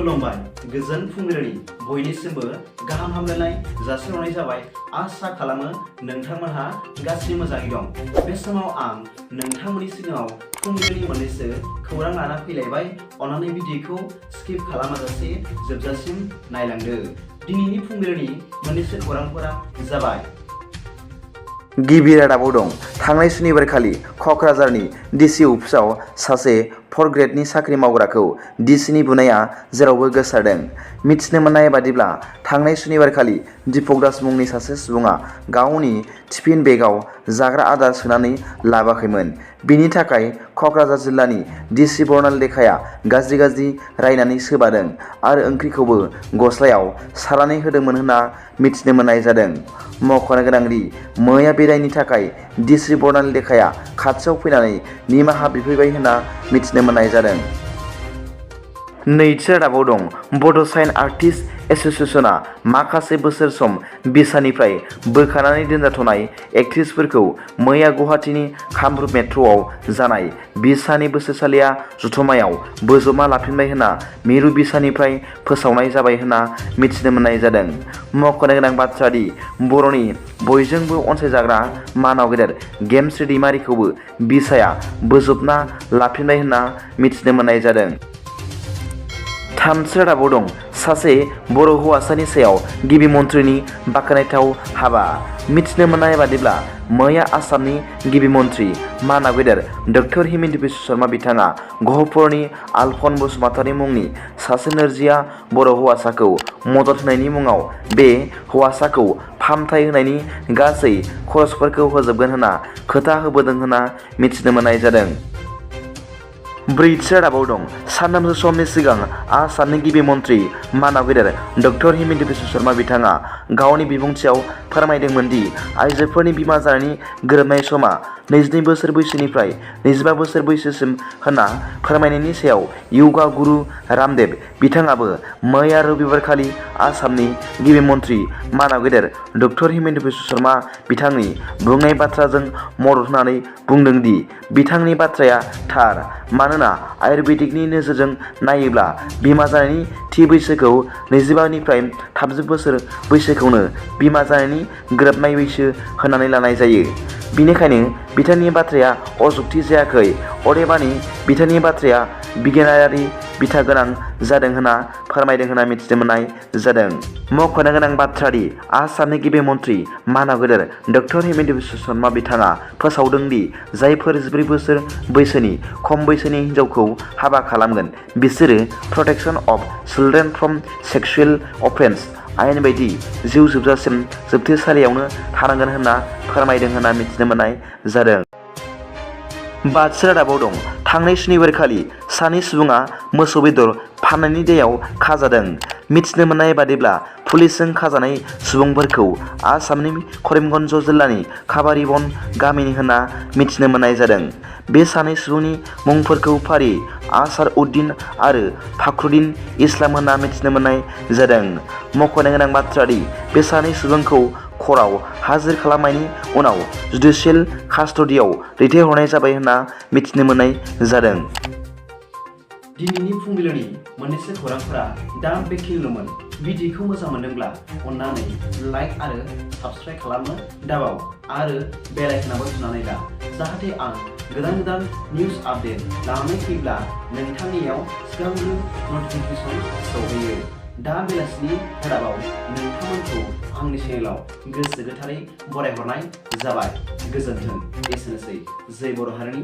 खुलुमबाय गोजोन फुंबिलिनि बयनिसिमबो गाहाम हामलायनाय जासिहरनाय जाबाय। आसा खालामो नोंथांमोनहा गासै मोजाङै दं। बे समाव आं नोंथांमोननि सिगाङाव फुंबिलिनि मोननैसो खौरां लाना फैलायबाय। अन्नानै भिडिअखौ स्किप खालामाजासे जोबजासिम नायलांदो। दिनैनि फुंबिलिनि मोननैसो खौरांफोरा जाबाय। गिबि रादाबाव दं। थांनाय सुनिबारखालि क'क्राझारनि डिसि अफिसाव सासे 4 ग्रेडनि साख्रि मावग्राखौ डिसिनि बुनाया जेरावबो गोसारदों। मिथिनो मोननाय बादिब्ला थांनाय सुनिबारखालि दिपक दास मुंनि सासे सुबुङा गावनि टिफिन बेगआव जाग्रा आदार सोनानै लाबोआखैमोन। बिनि थाखाय क'क्राझार जिल्लानि डिसि बरनाल लेखाया गाज्रि रायनानै सोबादों आरो ओंख्रिखौबो गस्लायाव सारनानै होदोंमोन होनना मिथिनो मोननाय जादों। मख'नो गोनांदि मैया बे दायनि थाखाय डिसि बरनाल लेखाया खाथियाव फैनानै निमाहा बिफैबाय होनना मिथिनो मोननाय जादों। नैथि रादाबाव दं। बड' साइन आर्टिस्ट एस'सिएशनआ माखासे बोसोर सम बिसानिफ्राय बोखारनानै दोनजाथ'नाय एक्ट्रिसफोरखौ मैया गुवाहाटीनि कामरुप मेट्र'आव जानाय बिसानि बोसोरसालिया जथुम्मायाव बोजबना लाफिनबाय होनना मिरु बिसानिफ्राय फोसावनाय जाबाय होनना मिथिनो मोननाय जादों। मख'नो गोनां बाथ्रा दि बर'नि बयजोंबो अनसायजाग्रा मानाव गेदेर गेमस्रि दैमारिखौबो बिसाया बोजबना लाफिनबाय होनना मिथिनो मोननाय जादों। थामथि रादाबाव दं। सासे बर' हौवासानि सायाव गिबि मन्थ्रिनि बाख्नायथाव हाबा। मिथिनो मोननाय बादिब्ला मैया आसामनि गिबि मन्थ्रि मानाव गेदेर डक्टर हिमन्त बिश्व शर्मा बिथाङा गहपुरनि आलफन बसुमतारी मुंनि सासे नोरजिया बर' हौवासाखौ मदद होनायनि मुङाव बे हौवासाखौ फाहामथाय होनायनि गासै खरसफोरखौ होजोबगोन होनना खोथा होबोदों होनना मिथिनो मोननाय जादों। ब्रैथि रादाबाव दं। सानथामसो समनि सिगां आसामनि गिबि मन्थ्रि मानाव गेदेर डक्टर हिमन्त बिश्व शर्मा बिथाङा गावनि बिबुंथियाव फोरमायदोंमोन दि आइजोफोरनि बिमा जानायनि गोरोबनाय समा 22 बोसोर बैसोनिफ्राय 25 बोसोर बैसोसिम होनना फोरमायनायनि सायाव यगा गुरु रामदेव बिथाङाबो मैया रबिबारखालि आसामनि गिबि मन्थ्रि मानाव गेदेर डक्टर हिमन्त बिश्व शर्मा बिथांनि बुंनाय बाथ्राजों मदद होनानै बुंदों दि बिथांनि बाथ्राया थार, मानोना आयुर्वेदिकनि नोजोरजों नायोब्ला बिमा जानायनि थि बैसोखौ 25 निफ्राय 30 बोसोर बैसोखौनो बिमा जानायनि गोरोबनाय बैसो होननानै लानाय जायो। बेनिखायनो बिथांनि बाथ्राया अजुक्ति जायाखै, अदेबानि बिथांनि बाथ्राया बिगियानारि बिथा गोनां जादों होनना फोरमायदों होनना मिथिनो मोननाय जादों। मख'नो गोनां बाथ्रा दि आसामनि गिबि मन्थ्रि मानाव गेदेर डक्टर हिमन्त बिश्व शर्मा बिथाङा फोसावदों दि जायफोर 14 बोसोर बैसोनि खम बैसोनि हिनजावखौ हाबा खालामगोन बिसोरो protection of children from sexual offence आयेन बायदि जिउ जोबजासिम जोबथेसालियावनो थानांगोन होनना फोरमायदों होनना मिथिनो मोननाय जादों। बाथि रादाबाव दं। थांनाय सुनिबारखालि सानै सुबुङा मोसौ बेदर फाननायनि दायाव खाजादों। मिथिनो मोननाय बादिब्ला पुलिसजों खाजानाय सुबुंफोरखौ आसामनि करिमगन्ज जिल्लानि खाबारिबन गामिनि होनना मिथिनो मोननाय जादों। बे सानै सुबुंनि मुंफोरखौ फारियै आसार उद्दिन आरो फाखरुद्दिन इस्लाम होनना मिथिनो मोननाय जादों। मख'नो गोनां बाथ्रा दि बे सानै सुबुंखौ कर्टआव हाजिर खालामनायनि उनाव जुडिशियेल कास्टडियाव दैथायहरनाय जाबाय होनना मिथिनो मोननाय जादों। दिनैनि फुंबिलिनि मोननैसो खौरांफोरा दा बेखिनिल'मोन। भिडिअखौ मोजां मोनदोंब्ला अन्नानै लाइक आरो साबस्क्राइब खालामनो दाबाव आरो बेल आइकनआबो थुनानै ला, जाहाथे आं गोदान निउज आपडेट लानानै फैब्ला नोंथांनियाव सिगांग्रो नटिफिकेसन सौहैयो। दा बेलासिनि रादाबाव नोंथांमोनखौ आंनि चेनेलाव गोसो गोथारै बरायहरनाय जाबाय। गोजोन्थों। एसेनोसै। जय बर' हारिनि